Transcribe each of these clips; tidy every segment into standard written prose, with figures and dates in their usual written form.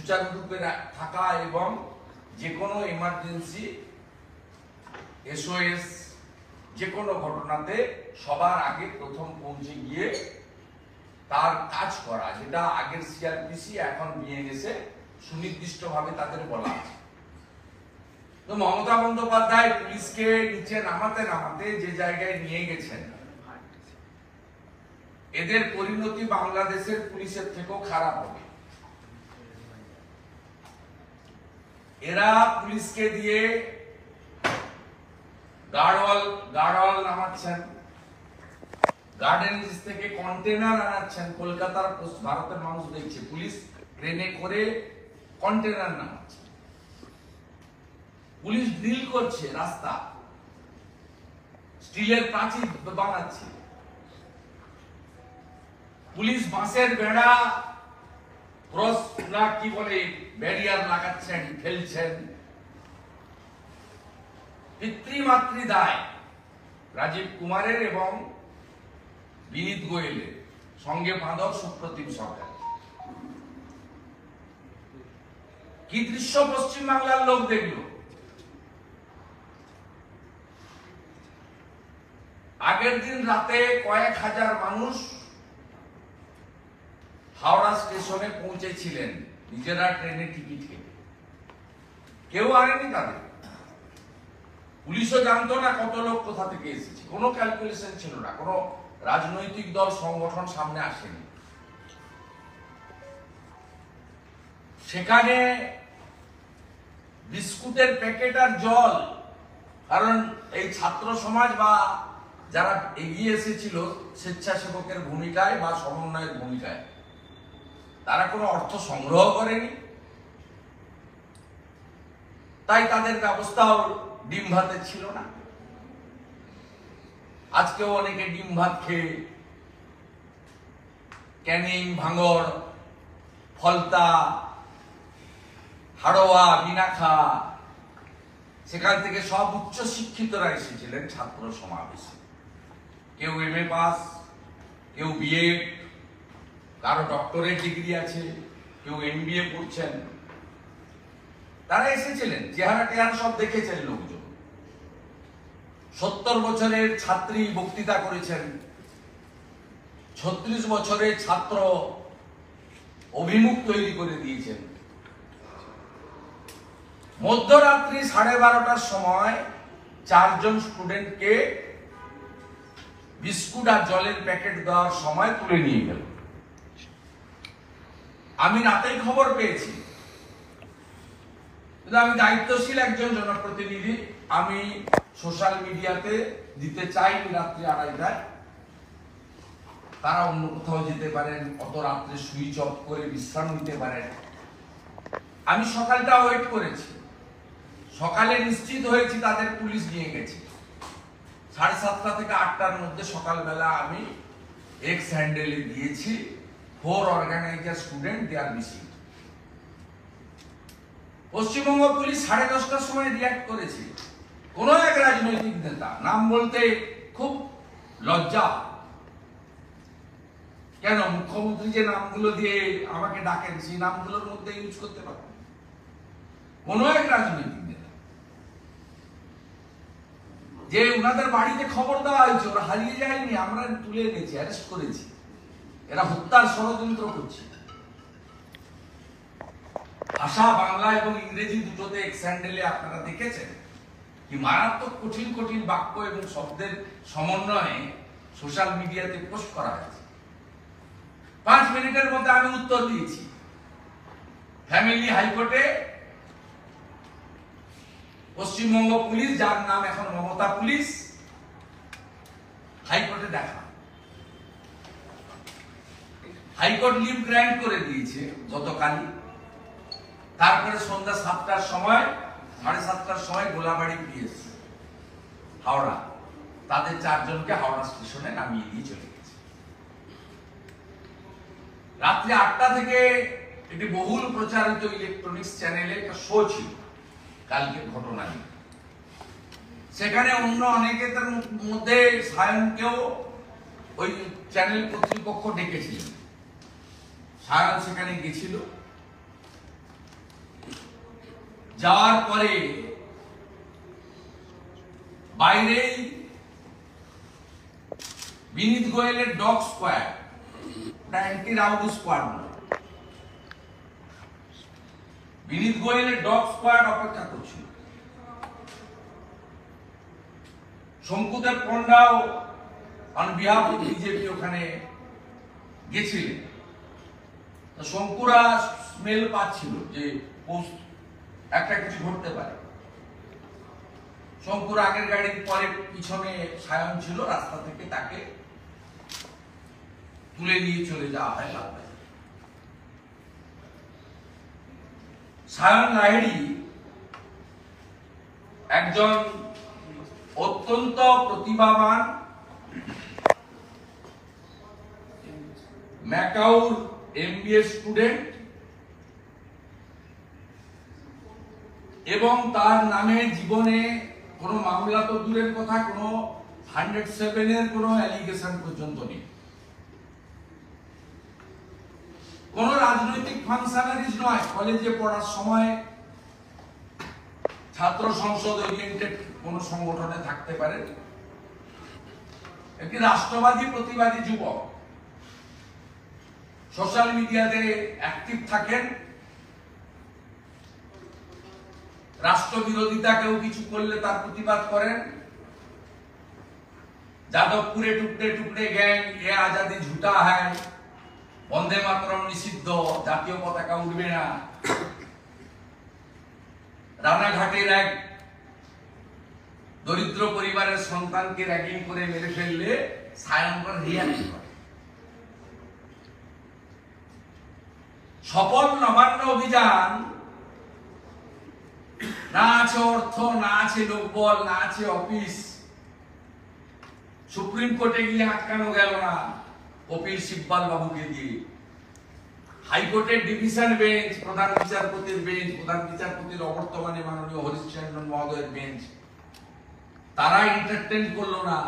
সুচারুরূপে থাকা এবং যে কোনো এমার্জেন্সি SOS যে কোনো ঘটনাতে সবার আগে প্রথম পৌঁছে গিয়ে তার কাজ করা, যেটা আগের CRPC এখন BNS সুনির্দিষ্টভাবে তাদের বলা আছে। তো মমতা বন্দ্যোপাধ্যায় পুলিশকে নিচে নামাতে নামাতে যে জায়গায় নিয়ে গেছেন, এদের পরিণতি বাংলাদেশের পুলিশের থেকেও খারাপ হবে। এরা পুলিশকে দিয়ে গার্ডওয়াল নামাচ্ছেন, গার্ডেন থেকে কন্টেনার আনাচ্ছেন। কলকাতার ভারতের মানুষ দেখছে পুলিশ ট্রেনে করে কন্টেনার নামাচ্ছে, পুলিশ ড্রিল করছে, রাস্তা স্টিলের প্রাচীর বানাচ্ছে, পুলিশ বাঁশের বেড়া ক্রস না কি বলে ব্যারিয়ার লাগাচ্ছেন, ফেলছেন। পিতৃমাতৃ দায় রাজীব কুমারের এবং বিনীত গোয়েলের, সঙ্গে বাঁধব সুপ্রতিম সরকার। কি দৃশ্য পশ্চিমবাংলার লোক দেখল। আগের দিন রাতে কয়েক হাজার মানুষ হাওড়া স্টেশনে পৌঁছেছিলেন নিজেরা ট্রেনে টিকিট কেটে, কেউ আনেনি তাদের। পুলিশও জানতো না কত লোক কোথা থেকে এসেছে, কোনো ক্যালকুলেশন ছিল না, কোনো রাজনৈতিক দল সংগঠন সামনে আসেনি। সেখানে বিস্কুটের প্যাকেট আর জল, কারণ এই ছাত্র সমাজ বা যারা এগিয়ে এসেছিল স্বেচ্ছাসেবকের ভূমিকায় বা সমন্বয়ের ভূমিকায়, তারা কোনো অর্থ সংগ্রহ করেনি, তাই তাদের ব্যবস্থাও ডিম ভাতের ছিল না। আজকেও অনেকে ডিম ভাত খেয়ে ক্যানিং, ভাঙড়, ফলতা, হাড়োয়া, বিনাখা, সেখান থেকে সব উচ্চ শিক্ষিতরা এসেছিলেন ছাত্র সমাবেশে। কেউ MA পাস, কেউ BEd, কারো ডক্টরেট ডিগ্রি আছে, কেউ MBA পড়ছেন। তারা এসেছিলেন, চেহারা টেহারা সব দেখেছেন লোকজন। 70 বছরের ছাত্রী বক্তৃতা করেছেন, 36 বছরের ছাত্র অভিমুখ তৈরি করে দিয়েছেন। মধ্যরাত্রি 12:30টার সময় 4 জন স্টুডেন্টকে বিস্কুট আর জলের প্যাকেট দেওয়ার সময় তুলে নিয়ে গেল। আমি রাতেই খবর পেয়েছি, কিন্তু আমি দায়িত্বশীল একজন জনপ্রতিনিধি, আমি সোশ্যাল মিডিয়াতে দিতে চাইনি রাত্রি 2:30টায়। তারা অন্য কোথাও যেতে পারেন, অত রাত্রে সুইচ অফ করে বিশ্রাম নিতে পারেন। আমি সকালটা ওয়েট করেছি, সকালে নিশ্চিত হয়েছি তাদের পুলিশ নিয়ে গেছে। 7:30 থেকে 8টার মধ্যে সকালবেলা আমি এক্স হ্যান্ডেলে দিয়েছি 4 organiser student they are missing. Paschimbanga police 10:30টার সময় রিয়াক্ট করেছে। কোন এক রাজনৈতিক নেতা, নাম বলতে খুব লজ্জা, কেন মুখ্যমন্ত্রী যে নামগুলো দিয়ে আমাকে ডাকেন সেই নামগুলোর মধ্যে ইউজ করতে পারেন, কোন এক রাজনৈতিক নেতা, যে ওনাদের বাড়িতে খবর দেওয়া হয়েছে, ওরা হারিয়ে যায়নি, আমরা তুলে এনেছি, অ্যারেস্ট করেছি, এরা হত্যার ষড়যন্ত্র করছে। ভাষা বাংলা এবং ইংরেজি দুটোতে এক্স হ্যান্ডেলে আপনারা দেখেছেন কি মারাত্মক কঠিন কঠিন বাক্য এবং শব্দের সমন্বয়ে সোশ্যাল মিডিয়াতে পোস্ট করা হয়েছে। 5 মিনিটের মধ্যে আমি উত্তর দিয়েছি। ফ্যামিলি হাইকোর্টে পশ্চিমবঙ্গ পুলিশ, যার নাম এখন মমতা পুলিশ, হাইকোর্টে দেখা, হাইকোর্ট লিভ গ্র্যান্ট করে দিয়েছে গতকালই। তারপরে সন্ধ্যা 7টার সময়, 7:30টার সময় গোলাবাড়ি পিএস হাওড়া তাদের 4 জনকে হাওড়া স্টেশনে নামিয়ে দিয়ে চলে গেছে। রাত্রি 8টা থেকে একটি বহুল প্রচারিত ইলেকট্রনিক্স চ্যানেলে একটা শো ছিল কালকের ঘটনা নিয়ে। সেখানে অন্য অনেকের মধ্যে সায়নকেও ওই চ্যানেল কর্তৃপক্ষ ডেকেছিলেন। সায়ন সেখানে গেছিল, যাওয়ার পরে বাইরেই বিনীত গোয়েলের dog squad, anti rowdy squad, Vineet গোয়েলের ডগ স্কোয়াড অপেক্ষা করছিল। শঙ্কুদেব পণ্ডাও অন বিহাফ অফ বিজেপি ওখানে গেছিলেন। শঙ্কুরা স্মেল পাচ্ছিল যে একটা কিছু ঘটতে পারে। শঙ্কুর আগের গাড়ির পরে পিছনে সায়ন ছিল, রাস্তা থেকে তাকে তুলে নিয়ে চলে যাওয়া হয় লালবাজার। সায়ন লাহিড়ী একজন অত্যন্ত প্রতিভাবান ম্যাকাউর এমবিএ স্টুডেন্ট এবং তার নামে জীবনে কোনো মামলা তো দূরের কথা, কোনো 107 এর কোনো অ্যালিগেশন পর্যন্ত নেই। কোন রাজনৈতিক ফাংশনারিজ নয়। কলেজে পড়ার সময় ছাত্র সংসদ ওরিয়েন্টেড কোন সংগঠনে থাকতে পারে। একটি রাষ্ট্রবাদী প্রতিবাদী যুবক, সোশ্যাল মিডিয়াতে অ্যাক্টিভ থাকেন। রাষ্ট্রবিরোধিতা কেউ কিছু করলে তার প্রতিবাদ করেন। যাদবপুরে টুকরে টুকরে গ্যাং, এ আজাদি ঝুটা হ্যায়, বন্দে মাতরম নিষিদ্ধ, জাতীয় পতাকা উঠবে না। রানাঘাটের এক দরিদ্র পরিবারের সন্তানকে র্যাগিং করে মেরে ফেললে সায়নরা রিয়াক্ট করে। সফল নবান্ন অভিযান, না আছে অর্থ, না আছে লোকবল, না আছে অফিস। সুপ্রিম কোর্টে গিয়ে আটকানো গেল না কপিল সিব্বাল বাবুকে দিয়ে। হাইকোর্টের ডিভিশন বেঞ্চ, প্রধান বিচারপতির বেঞ্চ, প্রধান বিচারপতির অবর্তমানে মাননীয় হরিশ চন্দ্রন মহোদয়ের বেঞ্চ, তারা এন্টারটেইন করলো না।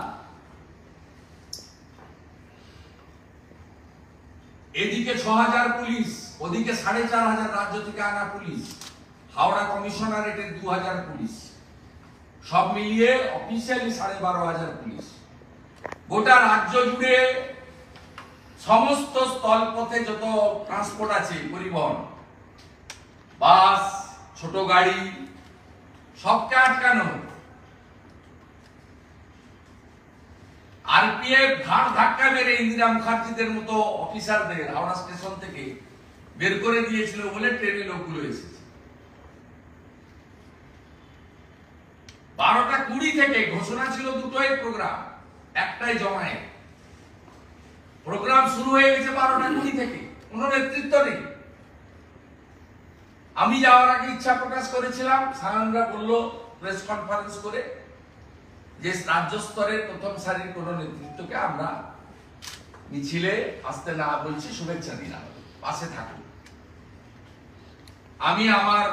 এদিকে 6000 পুলিশ, ওদিকে 4500 রাজ্য থেকে আনা পুলিশ, হাওড়া কমিশনারেটের 2000 পুলিশ, সব মিলিয়ে অফিসিয়ালি 12,500 পুলিশ। গোটা রাজ্য জুড়ে সমস্ত স্থলপথে যত ট্রান্সপোর্ট আছে, পরিবহন, বাস, ছোট গাড়ি, সবকে আটকানো। আরপিএফ ঘাট ধাক্কা মেরে ইন্দিরা মুখার্জিদের মতো অফিসারদের হাওড়া স্টেশন থেকে বের করে দিয়েছিল বলে ট্রেনে লোকগুলো এসেছে। 12:20 থেকে ঘোষণা ছিল দুটোই প্রোগ্রাম, একটাই জমায়েত। প্রোগ্রাম শুরু হয়ে গেছে 12:20 থেকে, কোন নেতৃত্ব নেই। আমি যাওয়ার আগে ইচ্ছা প্রকাশ করেছিলাম, সায়নরা বলল প্রেস কনফারেন্স করে যে রাজ্য স্তরের প্রথম সারির কোন নেতৃত্বকে আমরা মিছিলে আসতে না বলছি, শুভেচ্ছা দিলাম, পাশে থাকুন। আমি আমার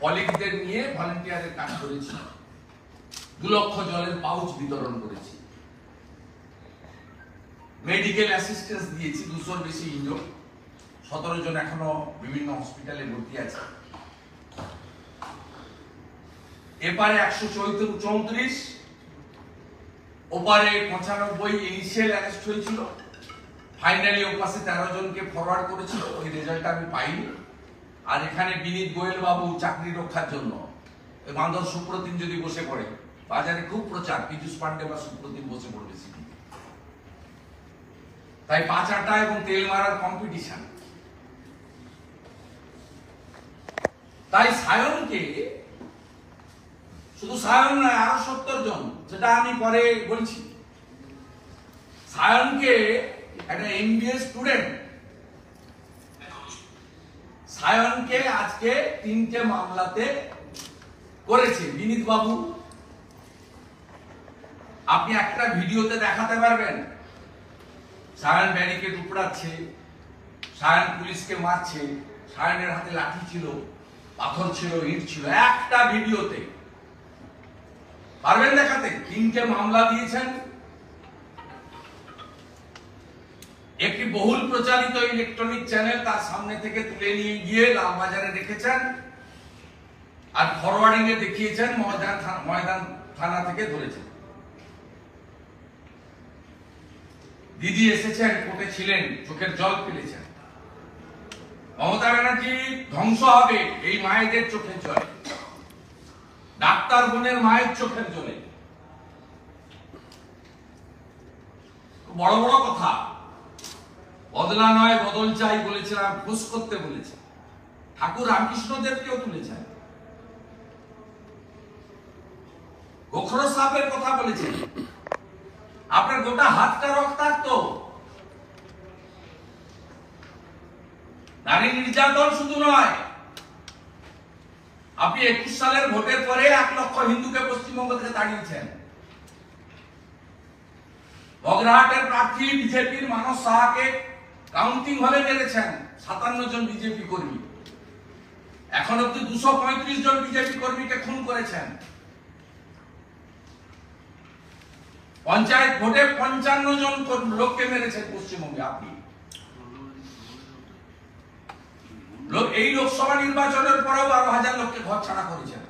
কলিগদের নিয়ে ভলান্টিয়ারের কাজ করেছি, 2 লক্ষ জলের পাউচ বিতরণ করেছি, মেডিকেল অ্যাসিস্ট্যান্স দিয়েছি, 200-র বেশি ইনজোর, 17 জন এখনো বিভিন্ন হসপিটালে ভর্তি আছে। এপারে 134, ওপারে 95 ইনিশিয়াল অ্যারেস্ট হয়েছিল। ফাইনালি ওপাশে 13 জনকে ফরওয়ার্ড করেছিল, ওই রেজাল্ট আমি পাইনি। আর এখানে বিনীত গোয়েল বাবু চাকরি রক্ষার জন্য বান্দর সুপ্রতিম যদি বসে পড়ে, বাজারে খুব প্রচার, পীযূষ পান্ডে বা সুপ্রতিম বসে পড়বে সিটি। তাই 5 আটা এবং তেল মারার কম্পিটিশন। তাই সায়নকে, শুধু সায়ন নয়, আরো 70 জন, যেটা আমি পরে বলছি। সায়নকে একটা এমবিএ স্টুডেন্ট, সায়নকে আজকে 3টে মামলাতে করেছে বিনীত বাবু। আপনি একটা ভিডিওতে দেখাতে পারবেন সায়ন ব্যারিকেড উপড়াচ্ছে, সায়ন পুলিশকে মারছে, সায়নের হাতে লাঠি ছিল, পাথর ছিল, ইট ছিল, একটা ভিডিওতে পারবেন দেখাতে? 3টে মামলা দিয়েছেন। একটি বহুল প্রচারিত ইলেকট্রনিক চ্যানেল তার সামনে থেকে তুলে নিয়ে গিয়ে লালবাজারে রেখেছেন। আর ফরওয়ার্ডিং এ দেখিয়েছেন ময়দান থানা থেকে ধরেছেন। দিদি এসেছেন, কোর্টে ছিলেন, চোখের জল ফেলেছেন। মমতা ব্যানার্জি ধ্বংস হবে এই মায়েদের চোখের জলে, ডাক্তার বোনের মায়ের চোখের জলে। বড় বড় কথা, বদলা নয় বদল চাই বলেছিলাম, খুশ করতে বলেছে। ঠাকুর রামকৃষ্ণদেবকেও তুলেছেন, গোখরো সাহেবের কথা বলেছেন। আপনার গোটা হাতটা রক্তাক্ত। নারী নির্যাতন শুধু নয়, আপনি 21 সালের ভোটের পরে 1 লক্ষ হিন্দুকে পশ্চিমবঙ্গ থেকে তাড়িয়েছেন। বগরাহাটের প্রার্থী বিজেপির মানস সাহাকে কাউন্টিং হলে মেরেছেন 57 জন বিজেপি কর্মী। এখন অব্দি 235 জন বিজেপি কর্মীকে খুন করেছেন। পঞ্চায়েত ভোটে 55 জন লোককে মেরেছেন পশ্চিমবঙ্গে আপনি। এই লোকসভা নির্বাচনের পরেও 12,000 লোককে ঘর ছাড়া করেছেন।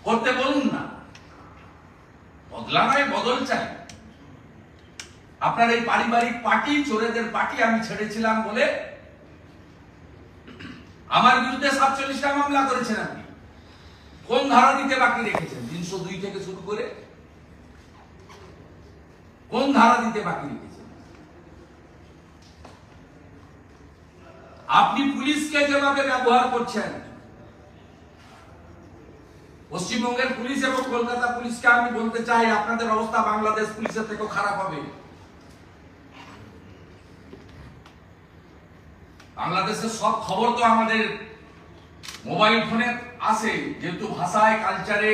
করতে বলুন না, বদলা নয় বদল চাই। আপনার এই পারিবারিক পার্টি, চোরেদের পার্টি আমি ছেড়েছিলাম বলে আমার বিরুদ্ধে 47টা মামলা করেছেন আপনি। কোন ধারা দিতে বাকি রেখেছেন? 302 থেকে শুরু করে কোন ধারা দিতে বাকি রেখেছেন? আপনি পুলিশকে যেভাবে ব্যবহার করছেন, পশ্চিমবঙ্গের পুলিশ এবং কলকাতা পুলিশকে আমি বলতে চাই, আপনাদের অবস্থা বাংলাদেশ পুলিশের থেকেও খারাপ হবে। বাংলাদেশের সব খবর তো আমাদের মোবাইল ফোনে আসে, যেহেতু ভাষায় কালচারে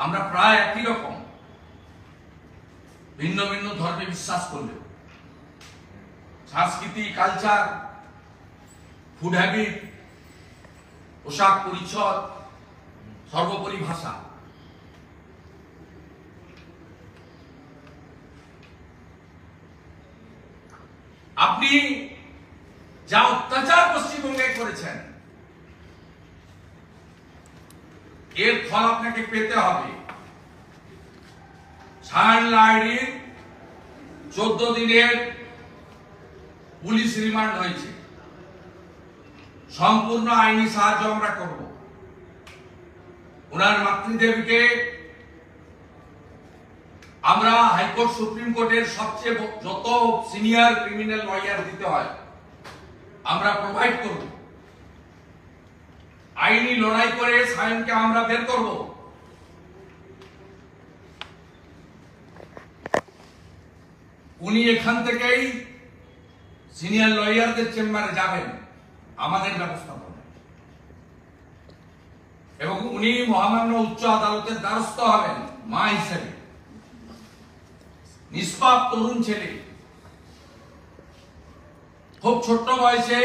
আমরা প্রায় একই রকম, ভিন্ন ভিন্ন ধর্মে বিশ্বাস করলেও সংস্কৃতি, কালচার, ফুড হ্যাবিট, পোশাক পরিচ্ছদ, সর্বোপরি ভাষা। আপনি যা অত্যাচার পশ্চিমবঙ্গে করেছেন, এর ফল আপনাকে পেতে হবে। সায়ন লাহিড়ীর 14 দিনের পুলিশ রিমান্ড হয়েছে, সম্পূর্ণ আইনি সাহায্য আমরা করব। ওনার মাতৃদেবীকে আমরা হাইকোর্ট, সুপ্রিম কোর্টের সবচেয়ে যত সিনিয়র ক্রিমিনাল লয়ার দিতে হয় আমরা প্রোভাইড করব। আইনি লড়াই করে সায়নকে আমরা বের করব। উনি এখান থেকেই সিনিয়র লয়ারদের চেম্বারে যাবেন আমাদের ব্যবস্থাপনায়, এবং উনি মহামান্য উচ্চ আদালতের দ্বারস্থ হবেন মা হিসেবে। নিষ্পাপ তরুণ ছেলে, খুব ছোট্ট বয়সে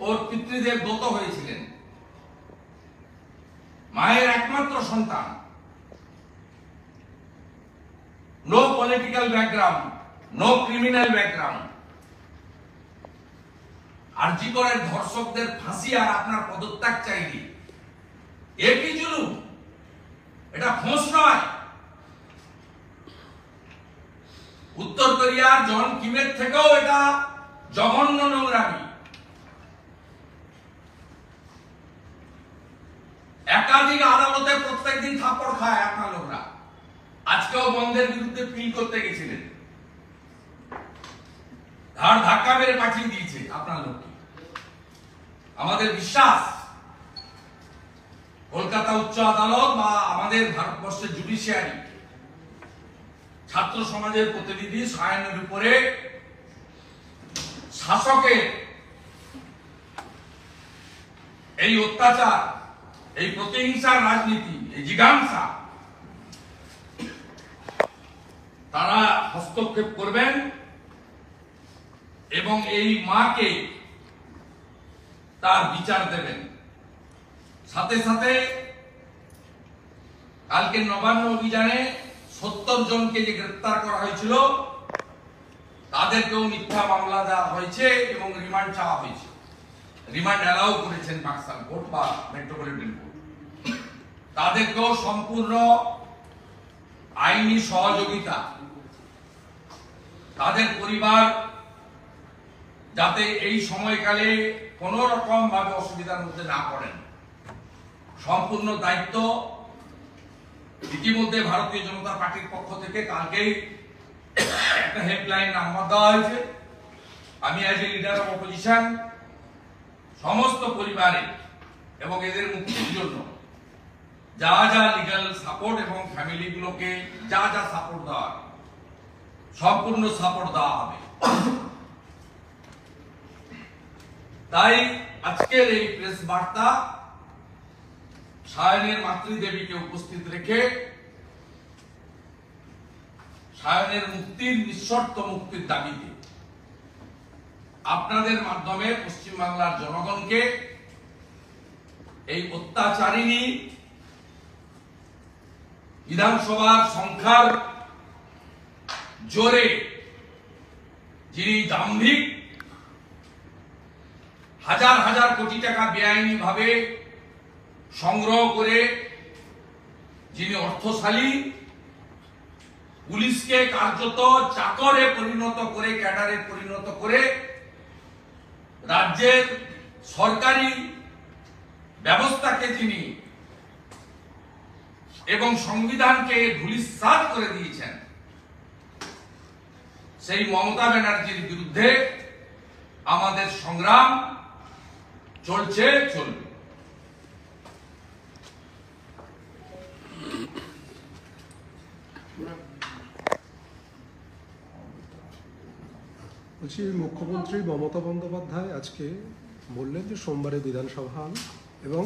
ওর পিতৃদেব দত্ত হয়েছিলেন, মায়ের একমাত্র সন্তান, no political background, no criminal background. RG করের ধর্ষকদের ফাঁসি আর আপনার পদত্যাগ চাইনি, একই জুলুম, এটা ফোঁস নয়। উত্তর কোরিয়ার জন কিমের থেকেও এটা জঘন্য নোংরামি। একাধিক আদালতে প্রত্যেকদিন থাপ্পড় খায় আপনার লোকরা। আজকেও বন্ধের বিরুদ্ধে পিল করতে গেছিলেন, ধার ধাক্কা মেরে পাঠিয়ে দিয়েছে আপনার লোককে। আমাদের বিশ্বাস কলকাতা উচ্চ আদালত বা আমাদের ভারতবর্ষের জুডিশিয়ারি, ছাত্র সমাজের প্রতিনিধি সায়নের উপরে শাসকের এই অত্যাচার, এই প্রতিহিংসার রাজনীতি, এই জিজ্ঞাসা, তারা হস্তক্ষেপ করবেন এবং এই মাকে তার বিচার দেবেন। সাথে সাথে কালকে নবান্ন অভিযানে 70 জনকে যে গ্রেফতার করা হয়েছিল তাদেরকেও মিথ্যা মামলা দেওয়া হয়েছে এবং রিমান্ড চাওয়া হয়েছে। রিমান্ড অ্যালাউ করেছেন বাক্সাল কোর্ট বা মেট্রোপলিটন কোর্ট, তাদেরকেও সম্পূর্ণ আইনি সহযোগিতা, তাদের পরিবার যাতে এই সময়কালে কোন রকম ভাবে অসুবিধার মধ্যে না পড়েন, সম্পূর্ণ দায়িত্ব ইতিমধ্যে ভারতীয় জনতা পার্টির পক্ষ থেকে কালকেই একটা হেল্পলাইন নাম্বার দেওয়া হয়েছে। আমি as a leader of opposition সমস্ত পরিবারে এবং এদের মুক্তির জন্য যা যা লিগ্যাল সাপোর্ট এবং ফ্যামিলিগুলোকে যা যা সাপোর্ট দেওয়া সম্পূর্ণ সাপোর্ট দেওয়া হবে। তাই আজকের এই প্রেস বার্তা সায়নের মাতৃদেবীকে উপস্থিত রেখে সায়নের মুক্তির, নিঃশর্ত মুক্তির দাবিতে আপনাদের মাধ্যমে পশ্চিমবাংলার জনগণকে এই অত্যাচারিণী বিধানসভার সংখ্যার জোরে যিনি দাম্ভিক হাজার হাজার কোটি টাকা বেআইনি ভাবে সংগ্রহ করে যিনি অর্থশালী, পুলিশকে কার্যত চাকরে পরিণত করে, ক্যাডারে পরিণত করে রাজ্যের সরকারি ব্যবস্থাকে যিনি এবং সংবিধানকে ধূলিসাৎ করে দিয়েছেন, সেই মমতা ব্যানার্জির বিরুদ্ধে আমাদের সংগ্রাম চলছে, চলবে। বলছি, মুখ্যমন্ত্রী মমতা বন্দ্যোপাধ্যায় আজকে বললেন যে সোমবারে বিধানসভা এবং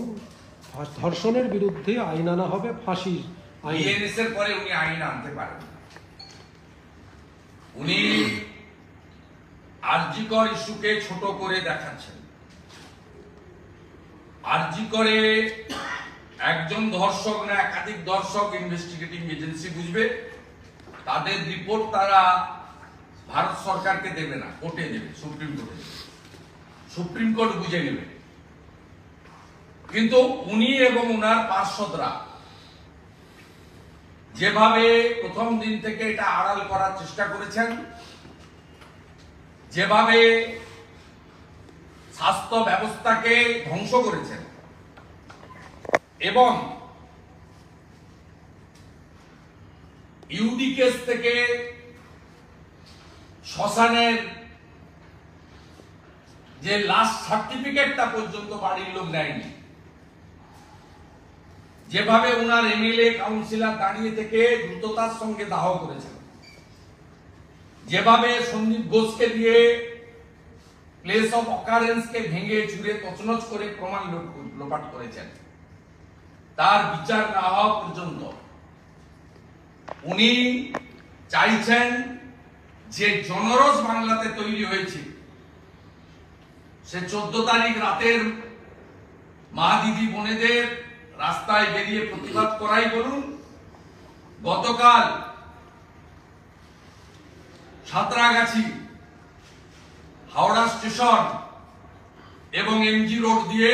ধর্ষণের বিরুদ্ধে আইন আনা হবে, ফাঁসির আইন। বিএনএসের পরে উনি আইন আনতে পারেন। উনি আরজিকর ইস্যুকে ছোট করে দেখাচ্ছেন। আরজিকরে একজন ধর্ষক না একাধিক ধর্ষক ইনভেস্টিগেটিং এজেন্সি বুঝবে, তাদের রিপোর্ট তারা ভারত সরকারকে দেবে না, কোর্টে দেবে, সুপ্রিম কোর্টে দেবে, সুপ্রিম কোর্ট বুঝে নেবে। কিন্তু উনি এবং উনার পার্ষদরা যেভাবে প্রথম দিন থেকে এটা আড়াল করার চেষ্টা করেছেন, যেভাবে স্বাস্থ্য ব্যবস্থাকে ধ্বংস করেছেন এবং ইউডি কেস থেকে শ্মশানের যে লাস্ট সার্টিফিকেটটা পর্যন্ত বাড়ির লোক দেয়নি, যেভাবে উনার এমএলএ কাউন্সিলর দাঁড়িয়ে থেকে দ্রুততার সঙ্গে দাহ করেছেন, যেভাবে সন্দীপ ঘোষকে দিয়ে প্লেস অফ অকারেন্সকে ভেঙে চুরে তছনছ করে প্রমাণ লোপাট করেছেন, তার বিচার না হওয়া পর্যন্ত উনি চাইছেন যে জনরস বাংলাতে তৈরি হয়েছে, সে 14 তারিখ রাতের মা দিদি বোনেদের রাস্তায় বেরিয়ে প্রতিবাদ করাই বলুন, গতকাল সাঁতরাগাছি, হাওড়া স্টেশন এবং এমজি রোড দিয়ে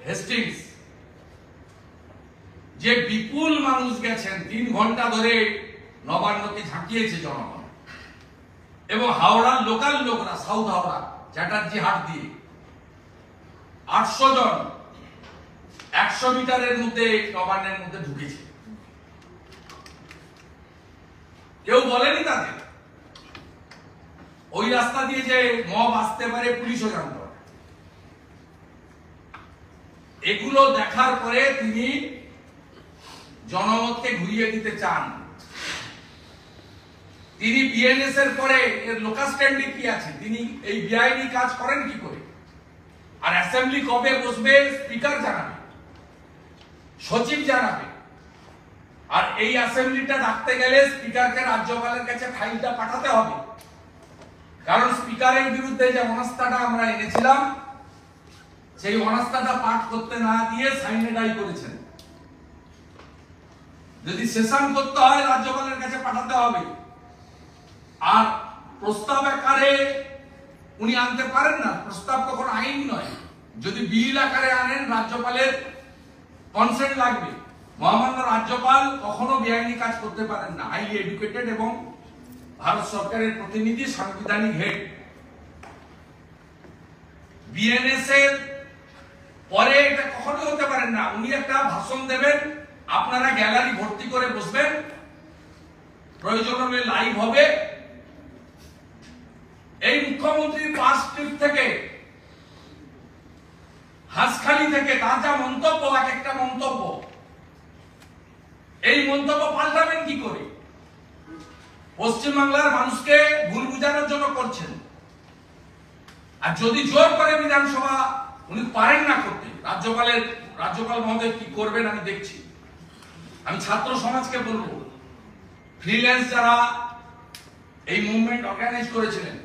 হেস্টিংস যে বিপুল মানুষ গেছেন, 3 ঘন্টা ধরে নবান্নকে ঝাঁকিয়েছে জনগণ, এবং হাওড়ার লোকাল লোকরা, সাউথ হাওড়া চ্যাটার্জি হাট দিয়ে 800 জন 100 মিটারের মধ্যে নবান্নের মধ্যে ঢুকেছে। কেউ বলেনি তাদের ওই রাস্তা দিয়ে যে মব আসতে পারে, পুলিশও জানত। এগুলো দেখার পরে তিনি জনমতকে ঘুরিয়ে দিতে চান। তিনি বিএনএস এর পরে এর লোকাল স্ট্যান্ডে কি আছে, তিনি এই বেআইনি কাজ করেন কি করে? আর অ্যাসেম্বলি কবে বসবে স্পিকার জানাবে, সচিব জানাবে। আর এই অ্যাসেম্বলিটা ডাকতে গেলে স্পিকারকে রাজ্যপালের কাছে ফাইলটা পাঠাতে হবে, কারণ স্পিকারের বিরুদ্ধে যে অনাস্থাটা আমরা এনেছিলাম, সেই অনাস্থাটা পাঠ করতে না দিয়ে সাইনে ডাই করেছেন। যদি সেশন করতে হয় রাজ্যপালের কাছে পাঠাতে হবে। আর প্রস্তাব আকারে উনি আনতে পারেন না, প্রস্তাব কখনো আইন নয়। যদি বিল আকারে আনেন রাজ্যপালের কনসেন্ট লাগবে। মহামান্য রাজ্যপাল কখনো বেআইনি কাজ করতে পারেন না, হাইলি এডুকেটেড এবং ভারত সরকারের প্রতিনিধি, সাংবিধানিক হেড। বিএনএস এর পরে এটা কখনোই হতে পারেন না। উনি একটা ভাষণ দেবেন, আপনারা গ্যালারি ভর্তি করে বসবেন, প্রয়োজন হলে লাইভ হবে। এই মুখ্যমন্ত্রী পাঁচ ট্রিপ থেকে, হাঁসখালি থেকে তার যা মন্তব্য, এক একটা মন্তব্য, এই মন্তব্য পাল্টাবেন কি করে? পশ্চিমবাংলার মানুষকে ভুল বুঝানোর জন্য করছেন। আর যদি জোর করে বিধানসভা উনি পারেন না করতে, রাজ্যপাল মহোদয় কি করবেন আমি দেখছি। আমি ছাত্র সমাজকে বলবো, ফ্রিল্যান্স যারা এই মুভমেন্ট অর্গানাইজ করেছিলেন,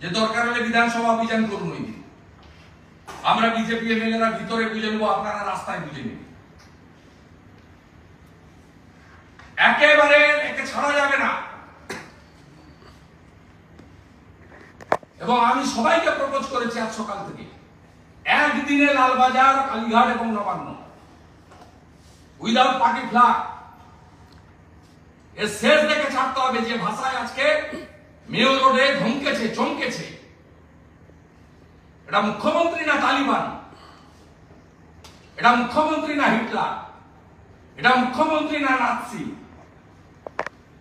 যে দরকার হলে বিধানসভা অভিযান করুন ওই দিন। আমরা বিজেপি এমএলএরা ভিতরে বুঝে নেবো, আপনারা রাস্তায় বুঝে নেবেন। একেবারে একে ছাড়া যাবে না। এবং আমি সবাইকে প্রপোজ করেছি আজ সকাল থেকে, একদিনে লালবাজার, কালীঘাট এবং নবান্ন উইদাউট পার্টি ফ্ল্যাগ এর শেষ দেখে ছাড়তে হবে। যে ভাষায় আজকে মেয়র রোডে ধমকেছে, চমকেছে, এটা মুখ্যমন্ত্রী না তালিবান, এটা মুখ্যমন্ত্রী না হিটলার, এটা মুখ্যমন্ত্রী না নাৎসি,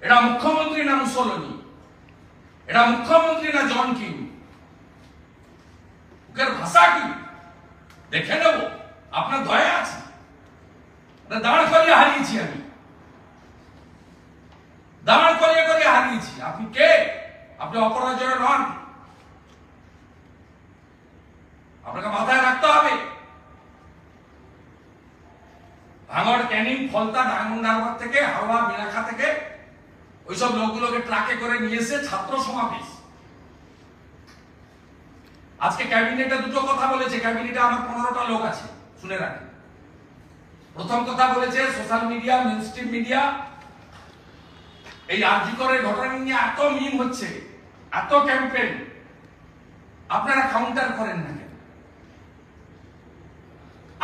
এটা মুখ্যমন্ত্রী না মুসোলিনি, এটা মুখ্যমন্ত্রী না জন কিং। ওদের ভাষা কি দেখে নেব, আপনার দয়া আছে। দাঁড় করিয়ে হারিয়েছি আমি, দাঁড় করিয়ে করিয়ে হারিয়েছি। আপনি কে? আপনি অপরাজয় নন, আপনাকে মাথায় রাখতে হবে। ভাঙড়, ক্যানিং, ফলতা, ডায়মন্ড হারবার থেকে, হাওড়া, মিরাখা থেকে ওইসব লোকগুলোকে ট্রাকে করে নিয়ে এসে ছাত্র সমাবেশ। আজকে ক্যাবিনেটে দুটো কথা বলেছে, ক্যাবিনেটে আমার 15টা লোক আছে, শুনে রাখেন। প্রথম কথা বলেছে, সোশ্যাল মিডিয়া, মেইনস্ট্রিম মিডিয়া এই আরজি করের ঘটনা নিয়ে এত মিম হচ্ছে, এত ক্যাম্পেইন, আপনারা কাউন্টার করেন না কেন?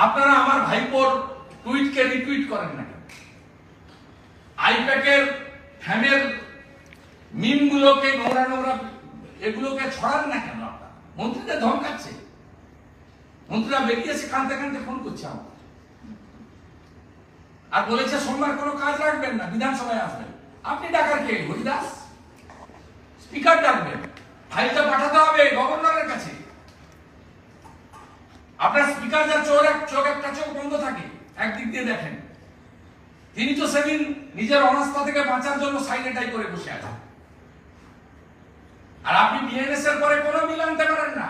আপনারা আমার ভাইপোর টুইটকে রিটুইট করেন না কেন? আইপ্যাকের ফ্যানের মিম গুলোকে, নোংরা নোংরা এগুলোকে ছড়ান না কেন? আপনারা মন্ত্রীদের ধমকাচ্ছে, মন্ত্রীরা বেরিয়েছে কাঁদতে কাঁদতে ফোন করছে আমাকে, আর বলেছে সোমবার কোনো কাজ রাখবেন না, বিধানসভায় আসবেন। আপনি ডাকার কে? হরিদাস? স্পিকার ডাকবেন, ফাইলটা পাঠাতে হবে গভর্নরের কাছে। আপনার স্পিকার যা চোখ একটা চোখ বন্ধ থাকে, একদিক দিয়ে দেখেন, তিনি তো সেদিন নিজের অনাস্থা থেকে বাঁচার জন্য সাইলেন্টাই করে বসে আছেন। আর আপনি বিএনএস এর পরে কোনো মিল আনতে পারেন না।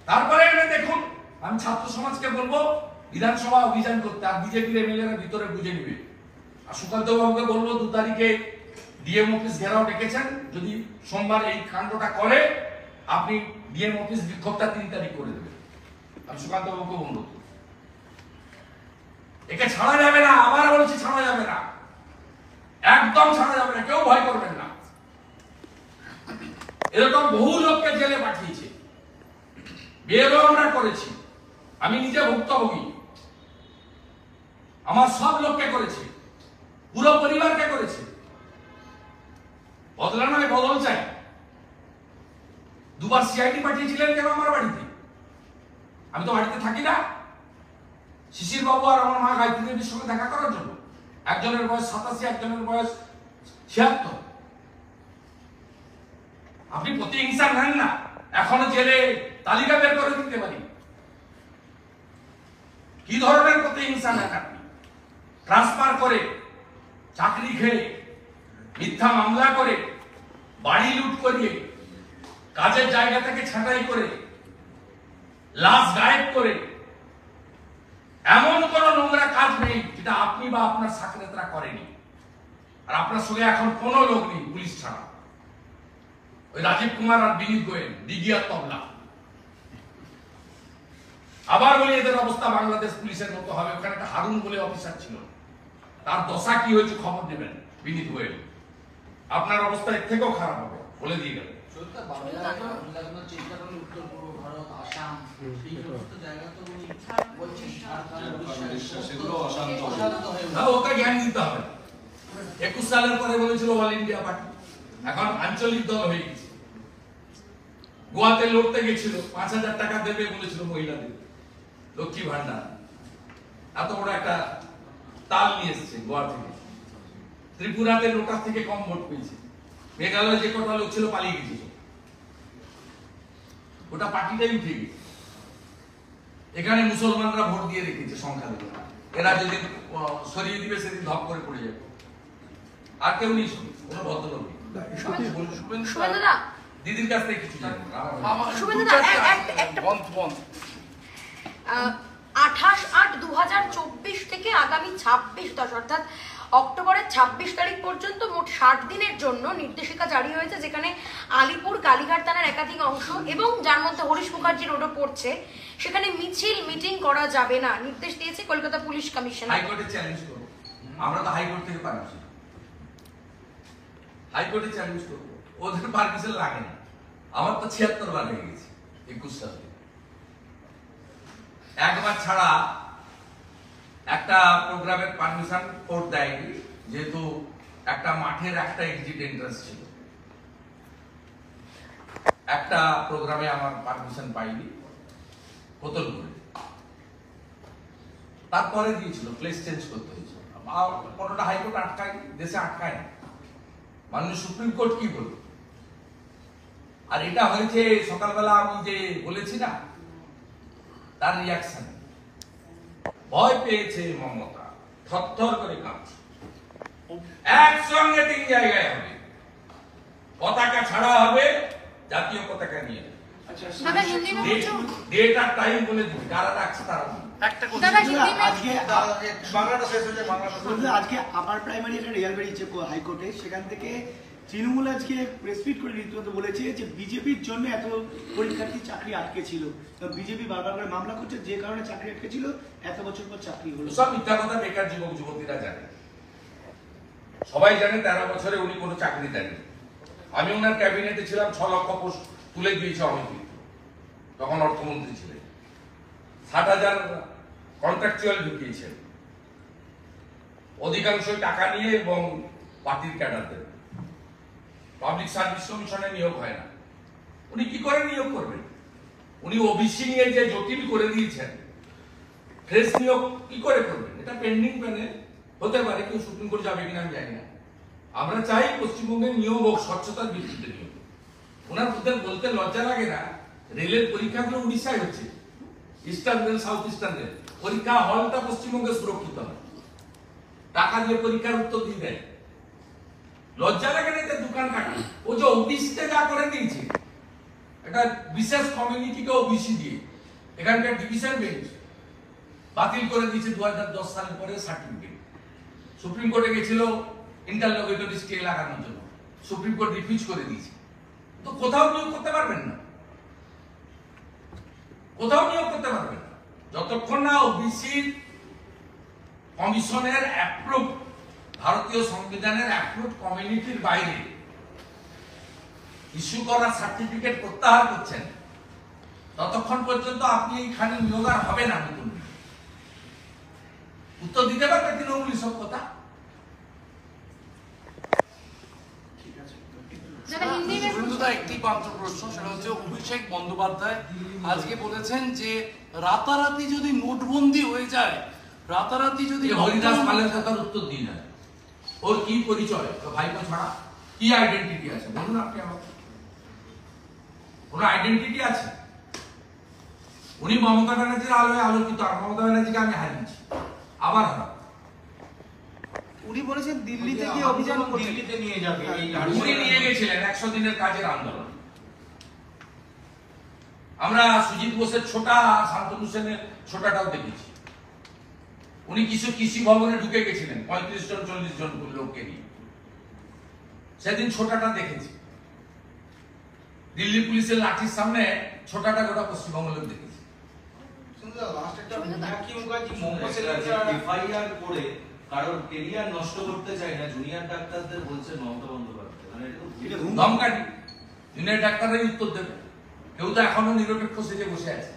তারপরে এনে দেখুন, আমি ছাত্র সমাজকে বলবো বিধানসভা অভিযান করতে, আর বিজেপির এমএলএরা ভিতরে বুঝে নিবে। আর সুকান্ত বাবুকে বলবো 2 তারিখে ডিএম অফিস ঘেরাও ডেকেছেন, যদি সোমবার এই কাণ্ডটা করে আপনি ডিএম অফিস বিক্ষোভটা 3 তারিখ করে দেবেন। আমি সুকান্ত বাবুকে অনুরোধ করব, একে ছাড়া যাবে না। আবার বলছি, ছাড়া যাবে না, একদম ছাড়া যাবে না, কেউ ভয় করবেন না। এরকম বহু লোককে জেলে পাঠিয়েছে, বেরও আমরা করেছি। আমি নিজে ভুক্তভোগী, আমার সব লোককে করেছে, পুরো পরিবারকে করেছে। বদলা নয়, বদল চাই। 2বার সিআইডি পাঠিয়েছিলেন কেন আমার বাড়িতে? আমি তো বাড়িতে থাকি না। শিশির বাবু আর আমার মা গায়ত্রী দেবীর সঙ্গে দেখা করার জন্য। একজনের বয়স 87, একজনের বয়স 76। আপনি প্রতিহিংসা নেন না, এখনো জেলে তালিকা বের করে দিতে পারি। কি ধরনের প্রতিহিংসা নেন আপনি? ট্রান্সফার করে, চাকরি খেয়ে, মিথ্যা মামলা করে, বাড়ি লুট করিয়ে, কাজের জায়গা থেকে ছাঁটাই করে, লাশ গায়েব করে, এমন কোন নোংরা কাজ নেই যেটা আপনি বা আপনার সাকরেতরা করেনি। আর আপনার সঙ্গে এখন কোনো লোক নেই পুলিশ ছাড়া, ওই রাজীব কুমার আর বিনীত গোয়েল, দিঘি আর তবলা। আবার বলি, এদের অবস্থা বাংলাদেশ পুলিশের মতো হবে। ওখানে একটা হারুন বলে অফিসার ছিল, তার দশা কি হয়েছে খবর নেবেন বিনীত গোয়েল। আপনার অবস্থা এর থেকেও খারাপ হবে, বলে দিয়ে গেল। চিন্তা করলে উত্তর পূর্ব ভারত আসাম এই সমস্ত জায়গা তো উনি বলছেন ঝাড়খণ্ড উড়িষ্যা সেগুলো অশান্ত হয়ে না, ওকে জ্ঞান দিতে হবে। 21 সালের পরে বলেছিল অল ইন্ডিয়া পার্টি, এখন আঞ্চলিক দল হয়ে গেছে। গোয়াতে লড়তে গেছিল, 5,000 টাকা দেবে বলেছিল মহিলাদের, লক্ষ্মী ভান্ডার। এত বড় একটা তাল নিয়ে এসেছে গোয়া থেকে। ত্রিপুরাতে লোটার থেকে কম ভোট পেয়েছে। মেঘালয় যে কটা লোক ছিল পালিয়ে গেছিল, ওটা পার্টিটাই উঠে গেছে। এখানে মুসলমানরা ভোট দিয়ে রেখেছে সংখ্যা দেখে, এরা যেদিন সরিয়ে দিবে সেদিন ধপ করে পড়ে যাবে। আর কেউ নেই, কোনো ভদ্রলোক নেই। শুভেন্দুদা, দিদির কাছ থেকে কিছু জানেন শুভেন্দুদা, একটা 28/8/2024 থেকে আগামী 26/10 অর্থাৎ অক্টোবরের 26 তারিখ পর্যন্ত মোট 60 দিনের জন্য নির্দেশিকা জারি হয়েছে, যেখানে আলিপুর কালীঘাট থানার একাধিক অংশ এবং যার মধ্যে হরিশ মুখার্জি রোডও পড়ছে, সেখানে মিছিল মিটিং করা যাবে না নির্দেশ দিয়েছে কলকাতা পুলিশ কমিশন। হাইকোর্টে চ্যালেঞ্জ করবো, আমরা তো হাইকোর্ট থেকে পারমিশন, হাইকোর্টে চ্যালেঞ্জ করবো, ওদের পারমিশন লাগে না। আমার তো 76 বার হয়ে গেছে 21 সালে। একবার ছাড়া একটা প্রোগ্রামের পারমিশন কোর্ট দেয়নি, যেহেতু একটা মাঠের একটা এক্সিট এন্ট্রান্স ছিল। একটা প্রোগ্রামে আমার পারমিশন পাইনি, কোতলপুরে। তারপরে দিয়েছিল, প্লেস চেঞ্জ করতে হয়েছিল। কোনটা হাইকোর্ট আটকায়, দেশে আটকায় না। মাননীয় সুপ্রিম কোর্ট কি বলবে? আর এটা হয়েছে সকালবেলা আমি যে বলেছি না, তার রিয়াকশন। ভয় পেয়েছে মমতা, থরথর করে কাঁপছে। একসঙ্গে 3 জায়গায় হবে, পতাকা ছাড়া হবে, জাতীয় পতাকা নিয়ে। দাদা হিন্দি में पूछो, ডেট আর টাইম বলে দিন, কারা রাখছে তারা বলুন। একটা দাদা হিন্দি में আজকে বাংলাটা শেষ হয়ে যায়, বাংলাটা আজকে আপার প্রাইমারি একটা রেজাল্ট বেরিয়েছে হাইকোর্টে, সেখান থেকে তৃণমূল আজকে প্রেসমিট করে রীতিমতো বলেছে যে বিজেপির জন্য এত পরীক্ষার্থী চাকরি আটকে ছিল। বিজেপি বারবার করে মামলা করছে, যে কারণে চাকরি আটকে ছিল, এত বছর পর চাকরি হলো। সব মিথ্যা কথা বেকার যুবক যুবতীরা জানে, সবাই জানে 13 বছরে উনি কোনো চাকরি দেননি। আমি ওনার ক্যাবিনেটে ছিলাম, 6 লক্ষ পোস্ট তুলে দিয়েছে অমিত মিত্র, তখন অর্থমন্ত্রী ছিলেন। 60,000 কন্ট্রাকচুয়াল ঢুকিয়েছেন, অধিকাংশই টাকা নিয়ে এবং পার্টির ক্যাডারদের। পাবলিক সার্ভিস কমিশনে নিয়োগ হয় না। উনি কি করে নিয়োগ করবেন? উনি ওবিসি নিয়ে যে জটিল করে দিয়েছেন, ফ্রেশ নিয়োগ কি করে করবেন? এটা পেন্ডিং প্যানেল হতে পারে, কেউ সুপ্রিম কোর্ট যাবে কিনা আমি জানি না। আমরা চাই পশ্চিমবঙ্গের নিয়োগ হোক, স্বচ্ছতার ভিত্তিতে নিয়োগ। ওনার বলতে লজ্জা লাগে না? রেলের পরীক্ষাগুলো উড়িষ্যায় হচ্ছে, eastern rail, south eastern rail. পরীক্ষা হলটা পশ্চিমবঙ্গে সুরক্ষিত হয়, টাকা দিয়ে পরীক্ষার উত্তর দিয়ে দেয়। লজ্জা লাগে না? এটা দোকান কাটা। ও যে ওবিসিতে যা করে দিয়েছে, একটা বিশেষ কমিউনিটিকে ওবিসি দিয়ে এখানকার ডিভিশন বেঞ্চ বাতিল করে দিয়েছে 2010 সালের পরে সার্টিফিকেট। সুপ্রিম কোর্টে গেছিল ইন্টারলোকেটরি স্টে লাগানোর জন্য, সুপ্রিম কোর্ট রিফিউজ করে দিয়েছে। তো কোথাও নিয়োগ করতে পারবেন না, কোথাও নিয়োগ করতে পারবেন না যতক্ষণ না ওবিসি কমিশনের অ্যাপ্রুভ, ভারতীয় সংবিধানের অ্যাপ্রুভ কমিউনিটির বাইরে ইস্যু করা সার্টিফিকেট প্রত্যাহার করছেন, ততক্ষণ পর্যন্ত আপনি এইখানে নিয়োগ আর হবে না। নতুন উত্তর দিতে পারবে তৃণমূল সব কথা? দাদা হিন্দি में শুভেন্দুদা, একটি মাত্র প্রশ্ন, সেটা হচ্ছে অভিষেক বন্দ্যোপাধ্যায় আজকে বলেছেন যে রাতারাতি যদি নোটবন্দি হয়ে যায়, রাতারাতি যদি হরিদাস পালের কথার উত্তর দিই না। ওর কি পরিচয়? ভাইপো ছাড়া কি আইডেন্টিটি আছে বলুন আপনি আমাকে? কোন আইডেন্টিটি আছে? উনি মমতা ব্যানার্জির আলোয় আলোকিত, আর মমতা ব্যানার্জিকে আমি হারিয়েছি, আবার হারাবো। উনি বলেছেন দিল্লি থেকে অভিযান দিল্লিতে নিয়ে যাবে। উনি নিয়ে গেছিলেন 100 দিনের কাজের আন্দোলন। আমরা সুজিত বোসের ছোটা, শান্তনু সেনের ছোটাটাও দেখেছি। উনি কিছু কৃষি ভবনে ঢুকে গেছিলেন 35 জন 40 জন লোককে নিয়ে, সেদিন ছোটাটা দেখেছি। দিল্লি পুলিশের লাঠির সামনে ছোটাটা গোটা পশ্চিমবঙ্গ লোক দেখেছি। এফআইআর করে কারোর কেরিয়ার নষ্ট করতে চাই না, জুনিয়র ডাক্তারদের বলছে মমতা বন্দ্যোপাধ্যায়, মানে এটা তো ধমকাটি। জুনিয়র ডাক্তাররাই উত্তর দেবে। কেউ তো এখনো নিরপেক্ষ সেজে বসে আছে,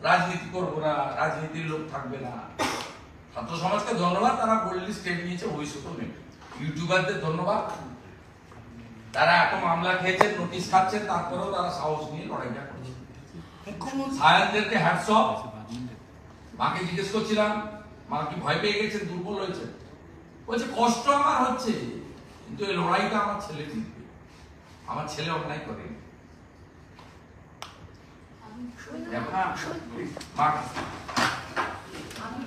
রাজনীতি করবো না, রাজনীতির লোক থাকবে না। ছাত্র সমাজকে ধন্যবাদ, তারা বোল্ডলি স্টেপ নিয়েছে, ভবিষ্যতেও নেবে। ইউটিউবারদের ধন্যবাদ, তারা এত মামলা খেয়েছেন, নোটিশ খাচ্ছেন, তারপরেও তারা সাহস নিয়ে লড়াইটা করছে। সায়ানদেরকে হ্যাটস অফ। মাকে জিজ্ঞেস করছিলাম, মা কি ভয় পেয়ে গেছেন, দুর্বল হয়েছে? বলছে কষ্ট আমার হচ্ছে, কিন্তু এই লড়াইটা আমার ছেলে জিতবে, আমার ছেলে অন্যায় করেনি। আমি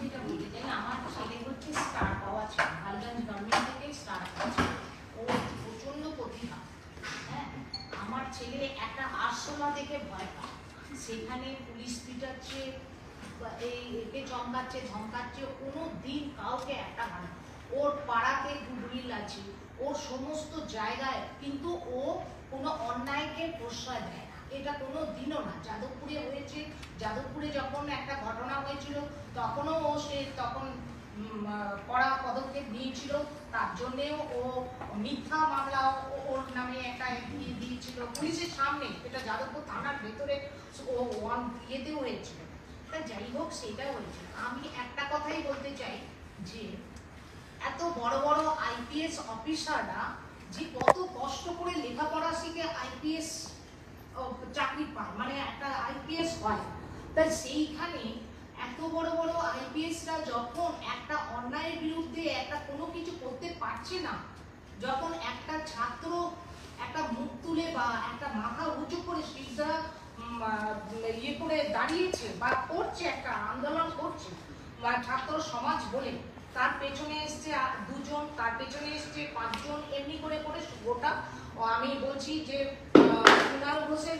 যেটা বলতে চাই, আমার ছেলে হচ্ছে স্টার পাওয়া ছিল, হালগঞ্জ গভর্নমেন্ট থেকে স্টার পাওয়া ছিল। ও প্রচন্ড প্রতিভা। হ্যাঁ, আমার ছেলে একটা আরশোলা দেখে ভয় পায়, সেখানে পুলিশ পিটাচ্ছে, এই একে চমকাচ্ছে ধমকাচ্ছে, কোনো দিন কাউকে একটা হয় না। ওর পাড়াতে গুডউইল আছে, ওর সমস্ত জায়গায়, কিন্তু ও কোনো অন্যায়কে প্রশ্রয় দেয় না, এটা কোনো দিনও না। যাদবপুরে হয়েছে, যাদবপুরে যখন একটা ঘটনা হয়েছিল তখনও ও তখন কড়া পদক্ষেপ নিয়েছিল, তার জন্যেও ও মিথ্যা মামলা ওর নামে একটা দিয়েছিল পুলিশের সামনে, এটা যাদবপুর থানার ভেতরে ও ইয়েতেও হয়েছিল। তা যাই হোক, সেটা হয়েছিল। আমি একটা কথাই বলতে চাই যে এত বড় বড় আইপিএস অফিসাররা যে কত কষ্ট করে লেখাপড়া শিখে আইপিএস চাকরি পায়, মানে একটা আইপিএস হয়, তাই সেইখানে এত বড় বড় আইপিএসরা যখন একটা অন্যায়ের বিরুদ্ধে একটা কোনো কিছু করতে পারছে না, যখন একটা ছাত্র একটা মুখ তুলে বা একটা মাথা উঁচু করে সিদ্ধা ইয়ে করে দাঁড়িয়েছে বা করছে, একটা আন্দোলন করছে বা ছাত্র সমাজ বলে, তার পেছনে এসছে দুজন, তার পেছনে এসছে 5 জন, এমনি করে করে গোটা। আমি বলছি যে কুণাল ঘোষের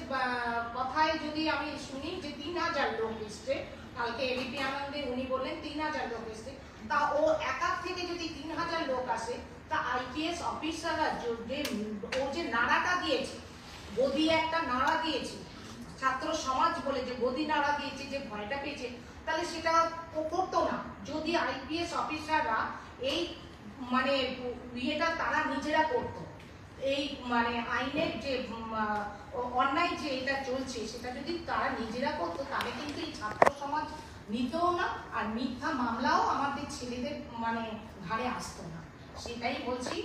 কথায় যদি আমি শুনি যে 3000 লোক এসছে, কালকে এবিপি আনন্দে উনি বললেন 3000 লোক এসছে, তা ও একা থেকে যদি 3000 লোক আসে, তা আইপিএস অফিসাররা ও যে নাড়াটা দিয়েছে, গদি একটা নাড়া দিয়েছে, ছাত্র সমাজ বলে যে গদি নাড়া দিয়েছে, যে ভয়টা পেয়েছে, তাহলে সেটা ও করতো না যদি আইপিএস অফিসাররা এই মানে ইয়েটা তারা নিজেরা করতো। এই মানে আইনের যে অন্যায় যে এটা চলছে, সেটা যদি তারা নিজেরা করতো, তাহলে কিন্তু এই ছাত্র সমাজ নিতেও না, আর মিথ্যা মামলাও আমাদের ছেলেদের মানে ঘাড়ে আসতো না। সেটাই বলছি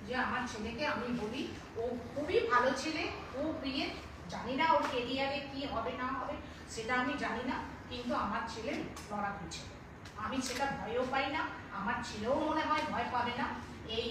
যে আমার ছেলেকে আমি বলি, ও খুবই ভালো ছেলে, ও প্রিয়, জানি না ওর কেরিয়ারে কি হবে না হবে সেটা আমি জানি না, কিন্তু আমার ছেলে লড়াকু ছেলে, আমি সেটা ভয়ও পাই না, আমার ছেলেও মনে হয় ভয় পাবে না। এই